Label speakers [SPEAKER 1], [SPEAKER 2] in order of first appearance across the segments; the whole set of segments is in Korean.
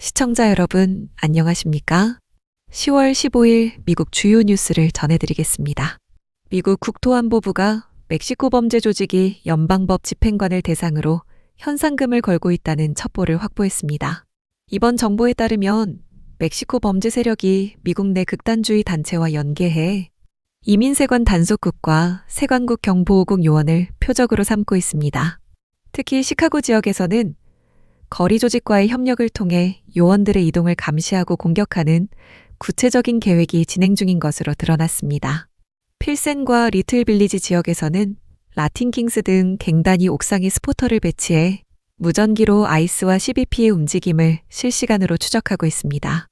[SPEAKER 1] 시청자 여러분, 안녕하십니까? 10월 15일 미국 주요 뉴스를 전해드리겠습니다. 미국 국토안보부가 멕시코 범죄 조직이 연방법 집행관을 대상으로 현상금을 걸고 있다는 첩보를 확보했습니다. 이번 정보에 따르면 멕시코 범죄 세력이 미국 내 극단주의 단체와 연계해 이민세관 단속국과 세관국 경보호국 요원을 표적으로 삼고 있습니다. 특히 시카고 지역에서는 거리 조직과의 협력을 통해 요원들의 이동을 감시하고 공격하는 구체적인 계획이 진행 중인 것으로 드러났습니다. 필센과 리틀 빌리지 지역에서는 라틴킹스 등 갱단위 옥상에 스포터를 배치해 무전기로 아이스와 CBP의 움직임을 실시간으로 추적하고 있습니다.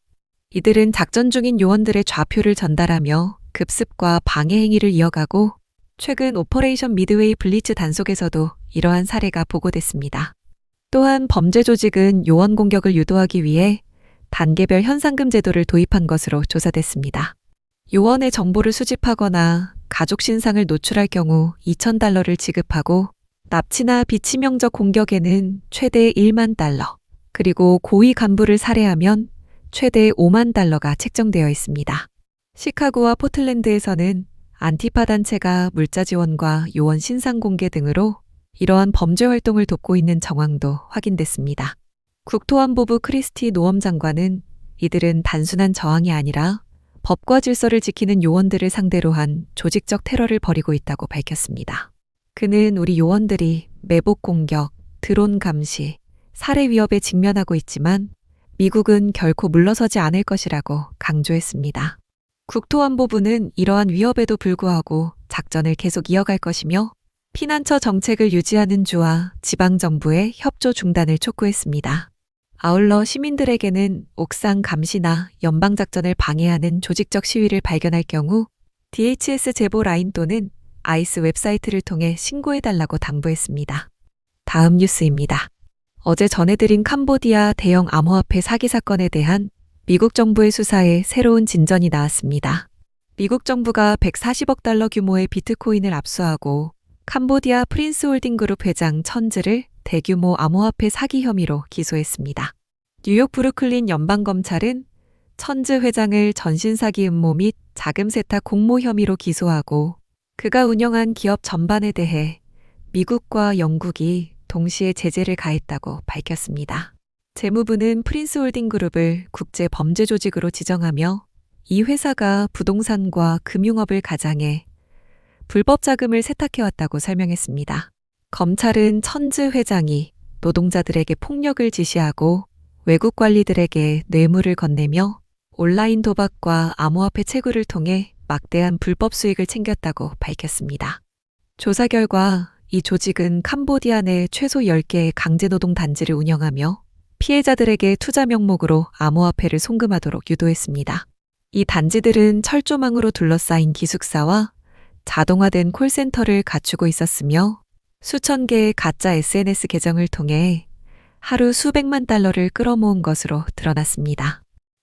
[SPEAKER 1] 이들은 작전 중인 요원들의 좌표를 전달하며 급습과 방해 행위를 이어가고 최근 오퍼레이션 미드웨이 블리츠 단속에서도 이러한 사례가 보고됐습니다. 또한 범죄 조직은 요원 공격을 유도하기 위해 단계별 현상금 제도를 도입한 것으로 조사됐습니다. 요원의 정보를 수집하거나 가족 신상을 노출할 경우 $2,000를 지급하고 납치나 비치명적 공격에는 최대 $10,000, 그리고 고위 간부를 살해하면 최대 $50,000가 책정되어 있습니다. 시카고와 포틀랜드에서는 안티파 단체가 물자 지원과 요원 신상 공개 등으로 이러한 범죄 활동을 돕고 있는 정황도 확인됐습니다. 국토안보부 크리스티 노엄 장관은 이들은 단순한 저항이 아니라 법과 질서를 지키는 요원들을 상대로 한 조직적 테러를 벌이고 있다고 밝혔습니다. 그는 우리 요원들이 매복 공격, 드론 감시, 살해 위협에 직면하고 있지만 미국은 결코 물러서지 않을 것이라고 강조했습니다. 국토안보부는 이러한 위협에도 불구하고 작전을 계속 이어갈 것이며 피난처 정책을 유지하는 주와 지방정부의 협조 중단을 촉구했습니다. 아울러 시민들에게는 옥상 감시나 연방작전을 방해하는 조직적 시위를 발견할 경우 DHS 제보 라인 또는 아이스 웹사이트를 통해 신고해달라고 당부했습니다. 다음 뉴스입니다. 어제 전해드린 캄보디아 대형 암호화폐 사기 사건에 대한 미국 정부의 수사에 새로운 진전이 나왔습니다. 미국 정부가 $140억 규모의 비트코인을 압수하고 캄보디아 프린스 홀딩 그룹 회장 천즈를 대규모 암호화폐 사기 혐의로 기소했습니다. 뉴욕 브루클린 연방검찰은 천즈 회장을 전신사기 음모 및 자금 세탁 공모 혐의로 기소하고 그가 운영한 기업 전반에 대해 미국과 영국이 동시에 제재를 가했다고 밝혔습니다. 재무부는 프린스 홀딩 그룹을 국제 범죄 조직으로 지정하며 이 회사가 부동산과 금융업을 가장해 불법 자금을 세탁해왔다고 설명했습니다. 검찰은 천즈 회장이 노동자들에게 폭력을 지시하고 외국 관리들에게 뇌물을 건네며 온라인 도박과 암호화폐 채굴을 통해 막대한 불법 수익을 챙겼다고 밝혔습니다. 조사 결과 이 조직은 캄보디아 내 최소 10개의 강제노동 단지를 운영하며 피해자들에게 투자 명목으로 암호화폐를 송금하도록 유도했습니다. 이 단지들은 철조망으로 둘러싸인 기숙사와 자동화된 콜센터를 갖추고 있었으며 수천 개의 가짜 SNS 계정을 통해 하루 수백만 달러를 끌어모은 것으로 드러났습니다.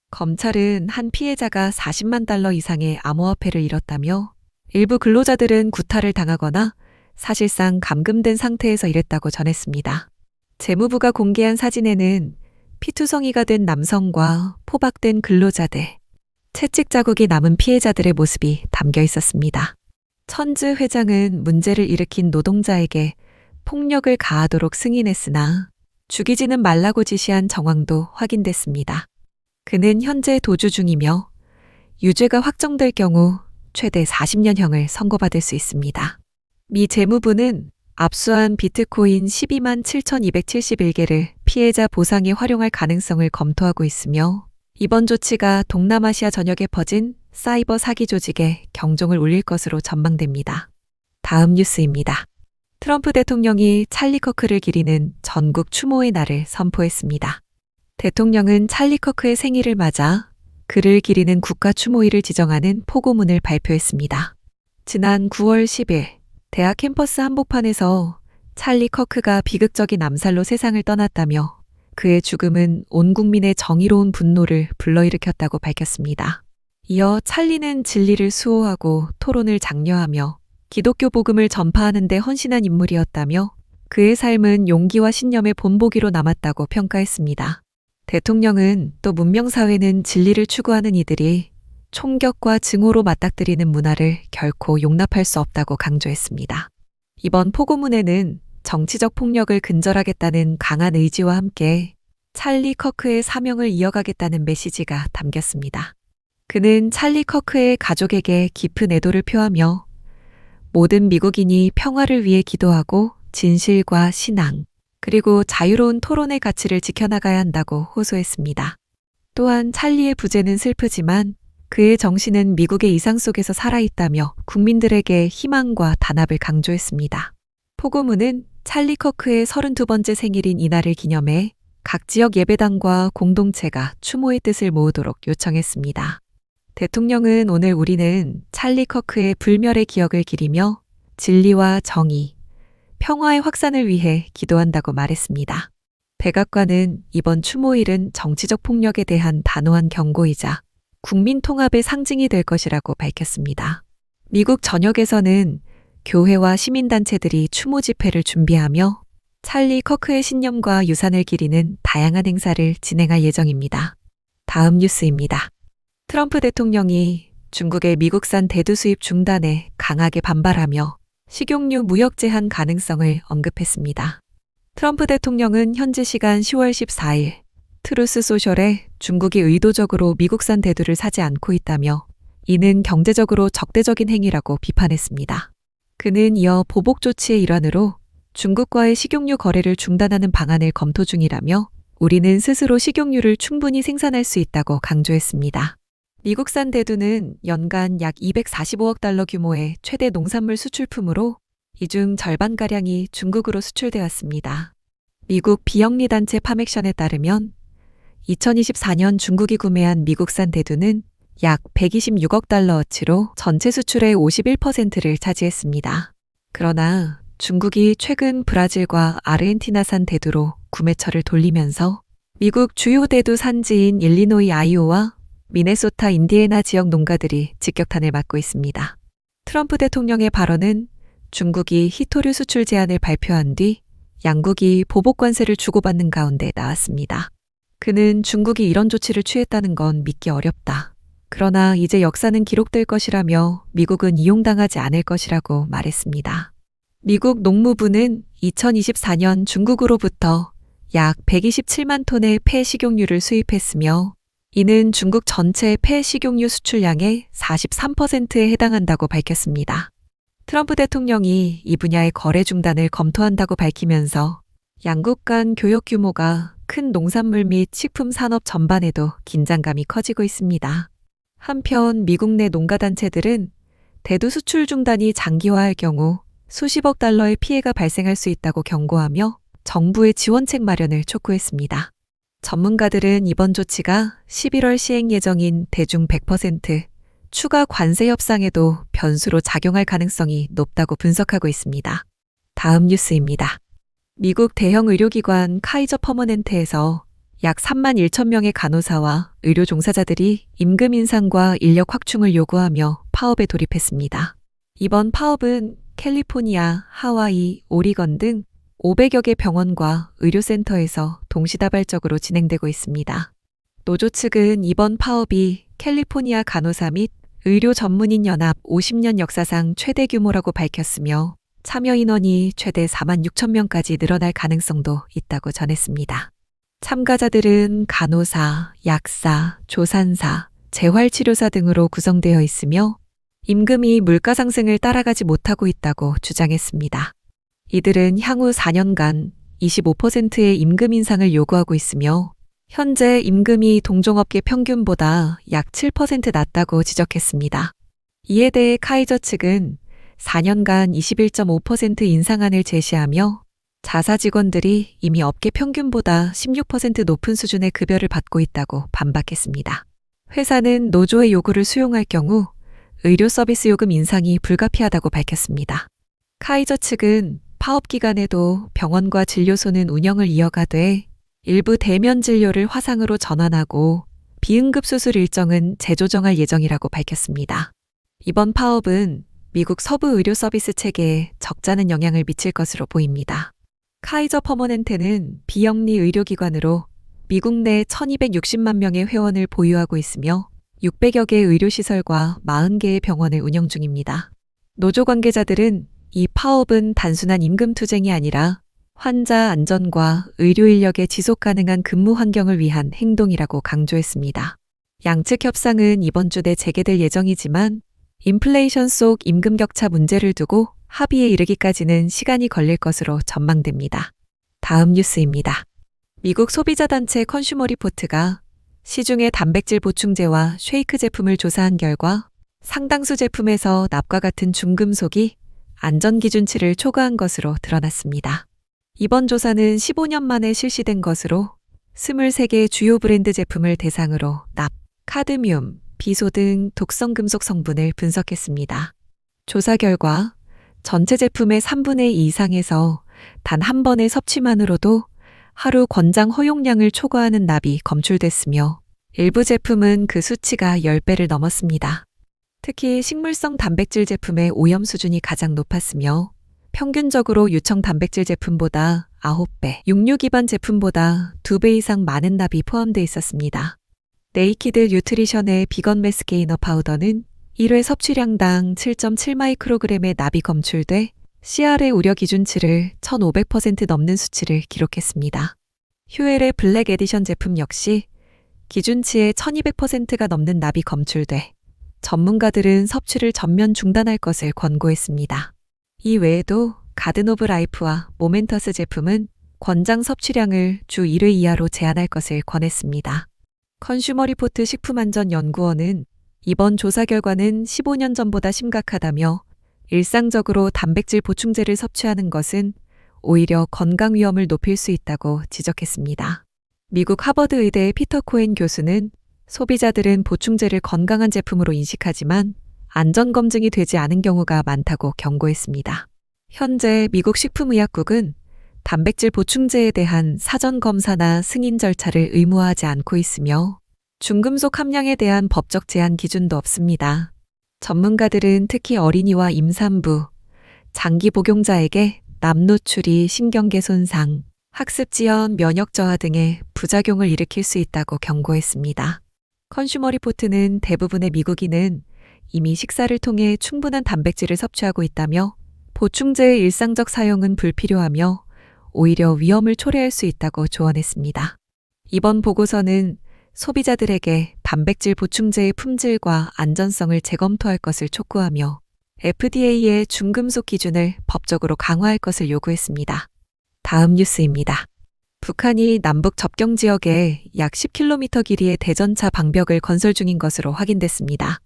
[SPEAKER 1] 검찰은 한 피해자가 $400,000 이상의 암호화폐를 잃었다며 일부 근로자들은 구타를 당하거나 사실상 감금된 상태에서 일했다고 전했습니다. 재무부가 공개한 사진에는 피투성이가 된 남성과 포박된 근로자들, 채찍 자국이 남은 피해자들의 모습이 담겨 있었습니다. 천즈 회장은 문제를 일으킨 노동자에게 폭력을 가하도록 승인했으나 죽이지는 말라고 지시한 정황도 확인됐습니다. 그는 현재 도주 중이며 유죄가 확정될 경우 최대 40년형을 선고받을 수 있습니다. 미 재무부는 압수한 비트코인 127,271개를 피해자 보상에 활용할 가능성을 검토하고 있으며 이번 조치가 동남아시아 전역에 퍼진 사이버 사기 조직에 경종을 울릴 것으로 전망됩니다. 다음 뉴스입니다. 트럼프 대통령이 찰리 커크를 기리는 전국 추모의 날을 선포했습니다. 대통령은 찰리 커크의 생일을 맞아 그를 기리는 국가 추모일을 지정하는 포고문을 발표했습니다. 지난 9월 10일 대학 캠퍼스 한복판에서 찰리 커크가 비극적인 암살로 세상을 떠났다며 그의 죽음은 온 국민의 정의로운 분노를 불러일으켰다고 밝혔습니다. 이어 찰리는 진리를 수호하고 토론을 장려하며 기독교 복음을 전파하는 데 헌신한 인물이었다며 그의 삶은 용기와 신념의 본보기로 남았다고 평가했습니다. 대통령은 또 문명사회는 진리를 추구하는 이들이 총격과 증오로 맞닥뜨리는 문화를 결코 용납할 수 없다고 강조했습니다. 이번 포고문에는 정치적 폭력을 근절하겠다는 강한 의지와 함께 찰리 커크의 사명을 이어가겠다는 메시지가 담겼습니다. 그는 찰리 커크의 가족에게 깊은 애도를 표하며 모든 미국인이 평화를 위해 기도하고 진실과 신앙, 그리고 자유로운 토론의 가치를 지켜나가야 한다고 호소했습니다. 또한 찰리의 부재는 슬프지만 그의 정신은 미국의 이상 속에서 살아있다며 국민들에게 희망과 단합을 강조했습니다. 포고문은 찰리 커크의 32번째 생일인 이날을 기념해 각 지역 예배당과 공동체가 추모의 뜻을 모으도록 요청했습니다. 대통령은 오늘 우리는 찰리 커크의 불멸의 기억을 기리며 진리와 정의, 평화의 확산을 위해 기도한다고 말했습니다. 백악관은 이번 추모일은 정치적 폭력에 대한 단호한 경고이자 국민 통합의 상징이 될 것이라고 밝혔습니다. 미국 전역에서는 교회와 시민단체들이 추모 집회를 준비하며 찰리 커크의 신념과 유산을 기리는 다양한 행사를 진행할 예정입니다. 다음 뉴스입니다. 트럼프 대통령이 중국의 미국산 대두 수입 중단에 강하게 반발하며 식용유 무역 제한 가능성을 언급했습니다. 트럼프 대통령은 현지 시간 10월 14일 트루스 소셜에 중국이 의도적으로 미국산 대두를 사지 않고 있다며 이는 경제적으로 적대적인 행위라고 비판했습니다. 그는 이어 보복 조치의 일환으로 중국과의 식용유 거래를 중단하는 방안을 검토 중이라며 우리는 스스로 식용유를 충분히 생산할 수 있다고 강조했습니다. 미국산 대두는 연간 약 245억 달러 규모의 최대 농산물 수출품으로 이 중 절반가량이 중국으로 수출되었습니다. 미국 비영리 단체 파맥션에 따르면 2024년 중국이 구매한 미국산 대두는 약 126억 달러어치로 전체 수출의 51%를 차지했습니다. 그러나 중국이 최근 브라질과 아르헨티나산 대두로 구매처를 돌리면서 미국 주요 대두 산지인 일리노이 아이오와 미네소타 인디애나 지역 농가들이 직격탄을 맞고 있습니다. 트럼프 대통령의 발언은 중국이 히토류 수출 제한을 발표한 뒤 양국이 보복 관세를 주고받는 가운데 나왔습니다. 그는 중국이 이런 조치를 취했다는 건 믿기 어렵다. 그러나 이제 역사는 기록될 것이라며 미국은 이용당하지 않을 것이라고 말했습니다. 미국 농무부는 2024년 중국으로부터 약 127만 톤의 폐식용유를 수입했으며 이는 중국 전체 폐식용유 수출량의 43%에 해당한다고 밝혔습니다. 트럼프 대통령이 이 분야의 거래 중단을 검토한다고 밝히면서 양국 간 교역 규모가 큰 농산물 및 식품 산업 전반에도 긴장감이 커지고 있습니다. 한편 미국 내 농가단체들은 대두 수출 중단이 장기화할 경우 수십억 달러의 피해가 발생할 수 있다고 경고하며 정부의 지원책 마련을 촉구했습니다. 전문가들은 이번 조치가 11월 시행 예정인 대중 100% 추가 관세 협상에도 변수로 작용할 가능성이 높다고 분석하고 있습니다. 다음 뉴스입니다. 미국 대형 의료기관 카이저 퍼머넨트에서 약 3만 1천 명의 간호사와 의료 종사자들이 임금 인상과 인력 확충을 요구하며 파업에 돌입했습니다. 이번 파업은 캘리포니아, 하와이, 오리건 등 500여 개 병원과 의료센터에서 동시다발적으로 진행되고 있습니다. 노조 측은 이번 파업이 캘리포니아 간호사 및 의료 전문인 연합 50년 역사상 최대 규모라고 밝혔으며 참여 인원이 최대 4만 6천 명까지 늘어날 가능성도 있다고 전했습니다. 참가자들은 간호사, 약사, 조산사, 재활치료사 등으로 구성되어 있으며 임금이 물가 상승을 따라가지 못하고 있다고 주장했습니다. 이들은 향후 4년간 25%의 임금 인상을 요구하고 있으며 현재 임금이 동종업계 평균보다 약 7% 낮다고 지적했습니다. 이에 대해 카이저 측은 4년간 21.5% 인상안을 제시하며 자사 직원들이 이미 업계 평균보다 16% 높은 수준의 급여를 받고 있다고 반박했습니다. 회사는 노조의 요구를 수용할 경우 의료 서비스 요금 인상이 불가피하다고 밝혔습니다. 카이저 측은 파업 기간에도 병원과 진료소는 운영을 이어가되 일부 대면 진료를 화상으로 전환하고 비응급 수술 일정은 재조정할 예정이라고 밝혔습니다. 이번 파업은 미국 서부 의료 서비스 체계에 적잖은 영향을 미칠 것으로 보입니다. 카이저 퍼머넨테는 비영리 의료기관으로 미국 내 1260만 명의 회원을 보유하고 있으며 600여 개의 의료시설과 40개의 병원을 운영 중입니다. 노조 관계자들은 이 파업은 단순한 임금 투쟁이 아니라 환자 안전과 의료 인력의 지속 가능한 근무 환경을 위한 행동이라고 강조했습니다. 양측 협상은 이번 주 내 재개될 예정이지만 인플레이션 속 임금 격차 문제를 두고 합의에 이르기까지는 시간이 걸릴 것으로 전망됩니다. 다음 뉴스입니다. 미국 소비자 단체 컨슈머 리포트가 시중의 단백질 보충제와 쉐이크 제품을 조사한 결과 상당수 제품에서 납과 같은 중금속이 안전기준치를 초과한 것으로 드러났습니다. 이번 조사는 15년 만에 실시된 것으로 23개의 주요 브랜드 제품을 대상으로 납, 카드뮴, 비소 등 독성 금속 성분을 분석했습니다. 조사 결과 전체 제품의 3분의 2 이상에서 단 한 번의 섭취만으로도 하루 권장 허용량을 초과하는 납이 검출됐으며 일부 제품은 그 수치가 10배를 넘었습니다. 특히 식물성 단백질 제품의 오염 수준이 가장 높았으며 평균적으로 유청 단백질 제품보다 9배, 육류 기반 제품보다 2배 이상 많은 납이 포함되어 있었습니다. 네이키드 뉴트리션의 비건 매스 게이너 파우더는 1회 섭취량당 7.7마이크로그램의 납이 검출돼 CR의 우려 기준치를 1500% 넘는 수치를 기록했습니다. 휴엘의 블랙 에디션 제품 역시 기준치의 1200%가 넘는 납이 검출돼 전문가들은 섭취를 전면 중단할 것을 권고했습니다. 이 외에도 가든 오브 라이프와 모멘터스 제품은 권장 섭취량을 주 1회 이하로 제한할 것을 권했습니다. 컨슈머 리포트 식품안전연구원은 이번 조사 결과는 15년 전보다 심각하다며 일상적으로 단백질 보충제를 섭취하는 것은 오히려 건강 위험을 높일 수 있다고 지적했습니다. 미국 하버드 의대의 피터 코엔 교수는 소비자들은 보충제를 건강한 제품으로 인식하지만 안전검증이 되지 않은 경우가 많다고 경고했습니다. 현재 미국 식품의약국은 단백질 보충제에 대한 사전 검사나 승인 절차를 의무화하지 않고 있으며 중금속 함량에 대한 법적 제한 기준도 없습니다. 전문가들은 특히 어린이와 임산부, 장기 복용자에게 납 노출이 신경계 손상, 학습 지연, 면역 저하 등의 부작용을 일으킬 수 있다고 경고했습니다. 컨슈머 리포트는 대부분의 미국인은 이미 식사를 통해 충분한 단백질을 섭취하고 있다며 보충제의 일상적 사용은 불필요하며 오히려 위험을 초래할 수 있다고 조언했습니다. 이번 보고서는 소비자들에게 단백질 보충제의 품질과 안전성을 재검토할 것을 촉구하며 FDA의 중금속 기준을 법적으로 강화할 것을 요구했습니다. 다음 뉴스입니다. 북한이 남북 접경 지역에 약 10km 길이의 대전차 방벽을 건설 중인 것으로 확인됐습니다.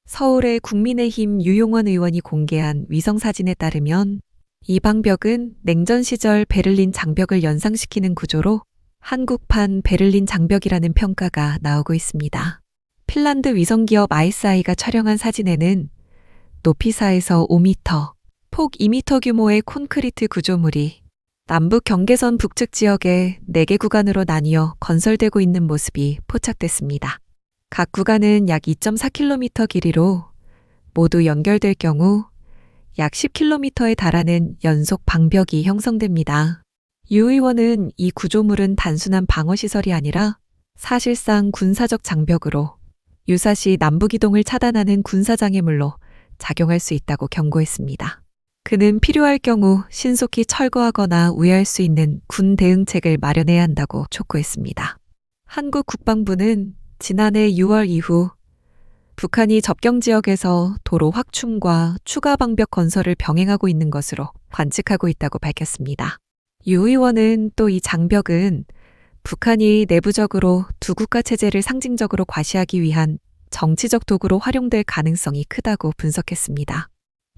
[SPEAKER 1] 서울의 국민의힘 유용원 의원이 공개한 위성사진에 따르면 이 방벽은 냉전 시절 베를린 장벽을 연상시키는 구조로 한국판 베를린 장벽이라는 평가가 나오고 있습니다. 핀란드 위성기업 ISI가 촬영한 사진에는 높이 4에서 5m, 폭 2m 규모의 콘크리트 구조물이 남북 경계선 북측 지역에 4개 구간으로 나뉘어 건설되고 있는 모습이 포착됐습니다. 각 구간은 약 2.4km 길이로 모두 연결될 경우 약 10km에 달하는 연속 방벽이 형성됩니다. 유 의원은 이 구조물은 단순한 방어시설이 아니라 사실상 군사적 장벽으로 유사시 남북이동을 차단하는 군사장애물로 작용할 수 있다고 경고했습니다. 그는 필요할 경우 신속히 철거하거나 우회할 수 있는 군 대응책을 마련해야 한다고 촉구했습니다. 한국 국방부는 지난해 6월 이후 북한이 접경 지역에서 도로 확충과 추가 방벽 건설을 병행하고 있는 것으로 관측하고 있다고 밝혔습니다. 유 의원은 또 이 장벽은 북한이 내부적으로 두 국가 체제를 상징적으로 과시하기 위한 정치적 도구로 활용될 가능성이 크다고 분석했습니다.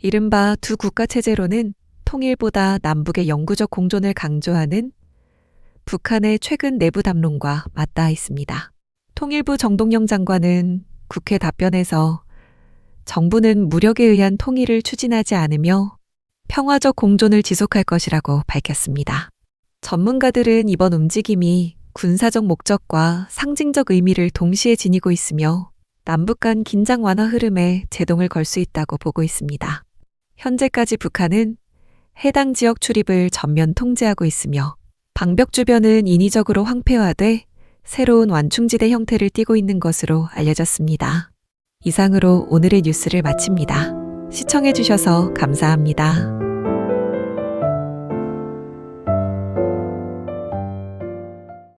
[SPEAKER 1] 이른바 두 국가 체제로는 통일보다 남북의 영구적 공존을 강조하는 북한의 최근 내부 담론과 맞닿아 있습니다. 통일부 정동영 장관은 국회 답변에서 정부는 무력에 의한 통일을 추진하지 않으며 평화적 공존을 지속할 것이라고 밝혔습니다. 전문가들은 이번 움직임이 군사적 목적과 상징적 의미를 동시에 지니고 있으며 남북 간 긴장 완화 흐름에 제동을 걸 수 있다고 보고 있습니다. 현재까지 북한은 해당 지역 출입을 전면 통제하고 있으며 방벽 주변은 인위적으로 황폐화돼 새로운 완충지대 형태를 띠고 있는 것으로 알려졌습니다. 이상으로 오늘의 뉴스를 마칩니다. 시청해주셔서 감사합니다.